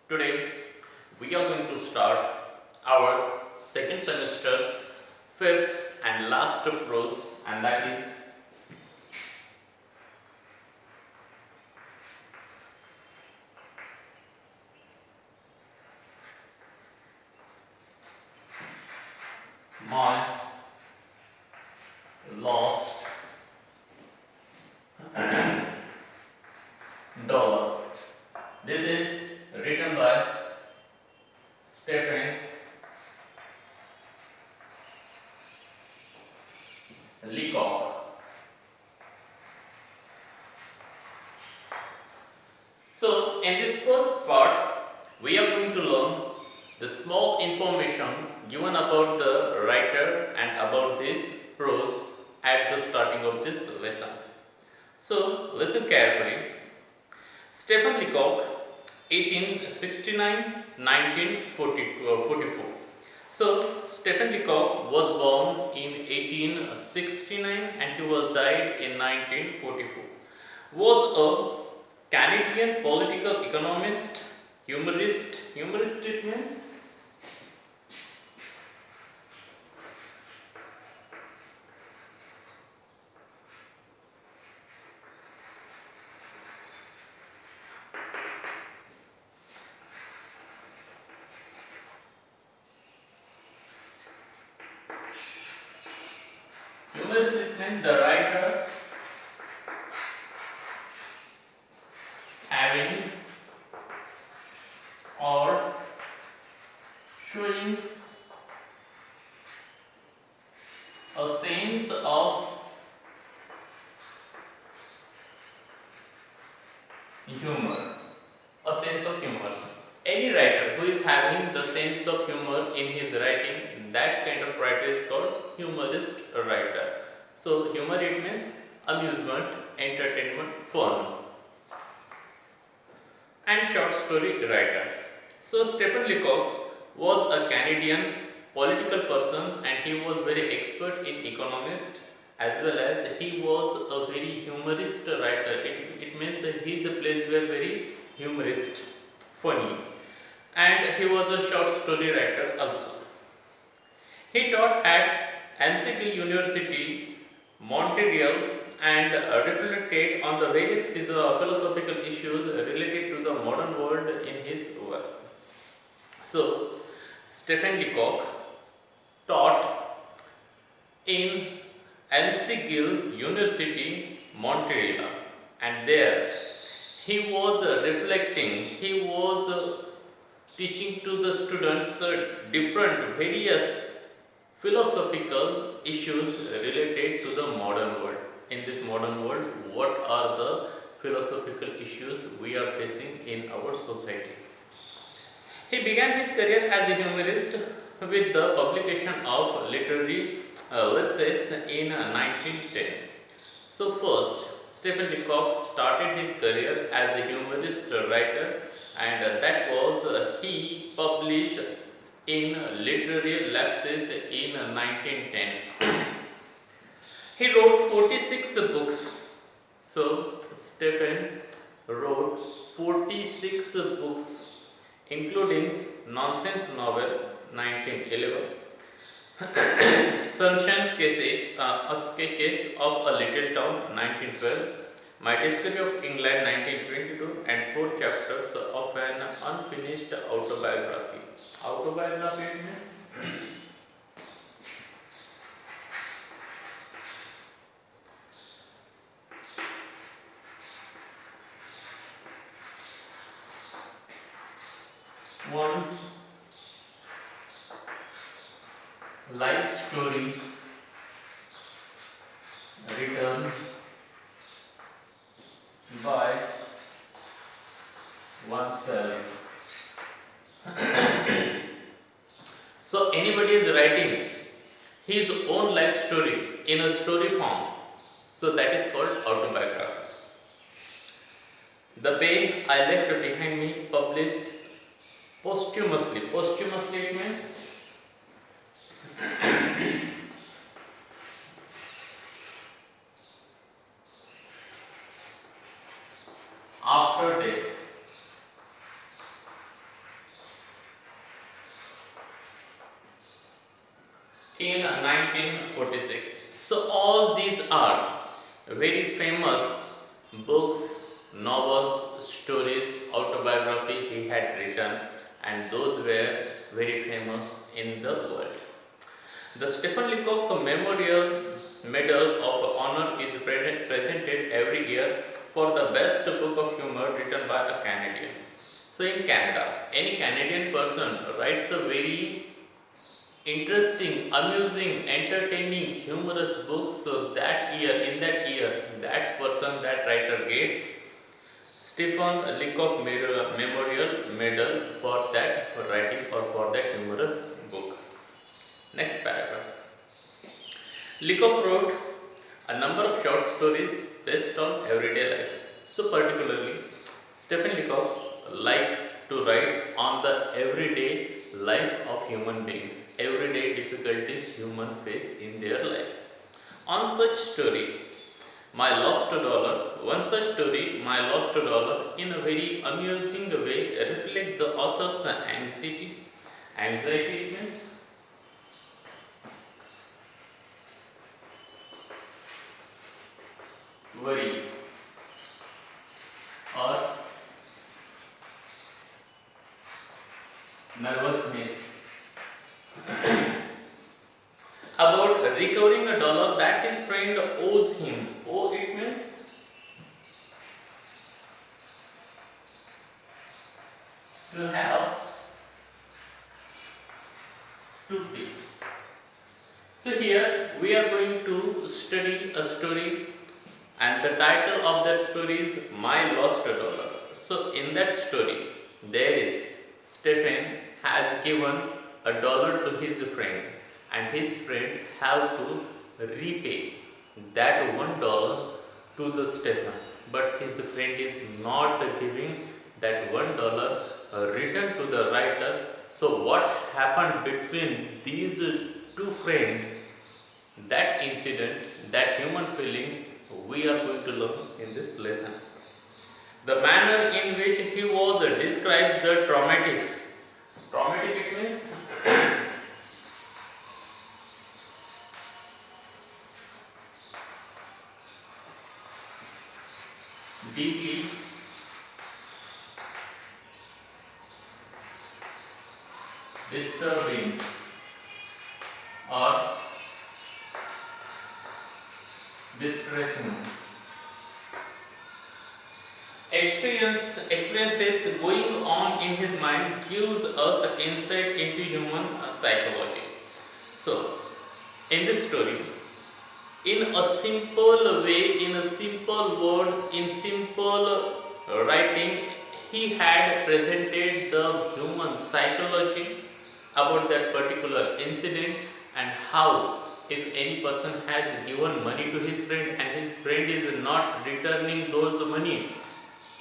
Today we are going to start our second semester's fifth and last prose, and that is My Lost Dollar. This is written by Stephen Leacock. So, in this first part, we are going to learn the small information given about the writer and about this prose at the starting of this lesson. So, listen carefully. Stephen Leacock, 1869-1944. So, Stephen Leacock was born in 1869 and he was died in 1944. Was a Canadian political economist, humorist it means the writer having or showing a sense of humor. A sense of humor. Any writer who is having the sense of humor in his writing, that kind of writer is called humorist writer. So, humor it means amusement, entertainment, fun, and short story writer. So, Stephen Leacock was a Canadian political person and he was very expert in economist as well as he was a very humorist writer. It means that his plays were very humorist, funny, and he was a short story writer also. He taught at McGill University, Montreal, and reflected on the various philosophical issues related to the modern world in his work. So, Stephen Leacock taught in McGill University, Montreal, and there he was reflecting, he was teaching to the students different various philosophical issues related to the modern world. In this modern world, what are the philosophical issues we are facing in our society? He began his career as a humorist with the publication of literary ellipses in 1910. So first, Stephen Leacock started his career as a humorist writer, and that was he published in literary lapses in 1910. He wrote 46 books. So, Stephen wrote 46 books, including nonsense novel 1911, Sunshine Sketches of a Little Town 1912, My Discovery of England 1922, and 4 chapters of an unfinished autobiography. Autobiography means one's life story written by oneself. So anybody is writing his own life story in a story form. So that is called autobiography. The Bay I Left Behind Me, published posthumously. Posthumously it means after death. 1946. So all these are very famous books, novels, stories, autobiography he had written, and those were very famous in the world. The Stephen Leacock Memorial Medal of Honor is presented every year for the best book of humor written by a Canadian. So in Canada, any Canadian person writes a very interesting, amusing, entertaining, humorous book. So in that year, that person, that writer gets Stephen Leacock Memorial Medal for that writing or for that humorous book. Next paragraph. Leacock wrote a number of short stories based on everyday life. So particularly, Stephen Leacock liked to write on the everyday life of human beings, everyday difficulties human face in their life. On such story, My Lost Dollar, one such story, My Lost Dollar, in a very amusing way reflect the author's anxiety. Anxiety means worry or nervousness about recovering a dollar that his friend owes him. Owe, it means to have, to pay. So here we are going to study a story, and the title of that story is My Lost Dollar. So in that story there is Stephen has given $1 to his friend, and his friend have to repay that $1 to the Stephen, but his friend is not giving that $1 return to the writer. So what happened between these two friends, that incident, that human feelings, we are going to learn in this lesson. The manner in which he was described the traumatic. Traumatic, it means deeply disturbing or distressing. Experiences going on in his mind gives us insight into human psychology. So, in this story, in a simple way, in a simple words, in simple writing, he had presented the human psychology about that particular incident, and how if any person has given money to his friend and his friend is not returning those money,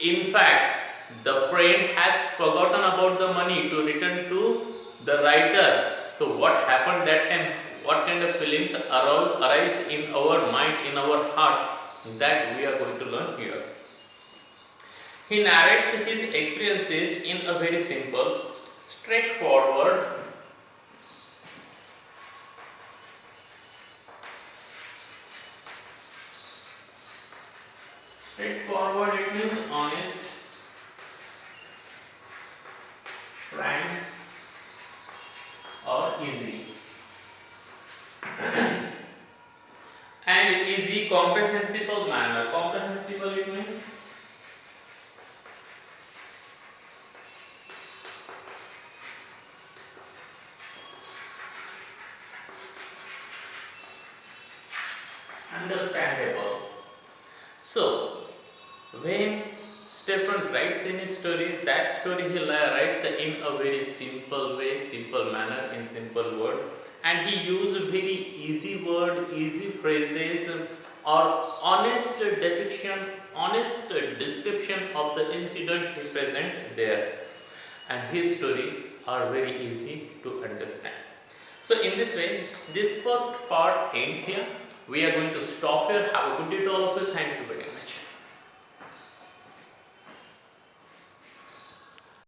in fact the friend has forgotten about the money to return to the writer. So what happened that time, what kind of feelings arise in our mind, in our heart, that we are going to learn here. He narrates his experiences in a very simple, straightforward, it means honest, frank or easy, and easy comprehensible manner. Comprehensible, it means understandable. So when Stephen writes in his story, that story he writes in a very simple way, simple manner, in simple word, and he used very easy word, easy phrases, or honest depiction, honest description of the incident he present there, and his story are very easy to understand. So in this way, this first part ends here. We are going to stop here. Have a good day to all of you. Thank you very much.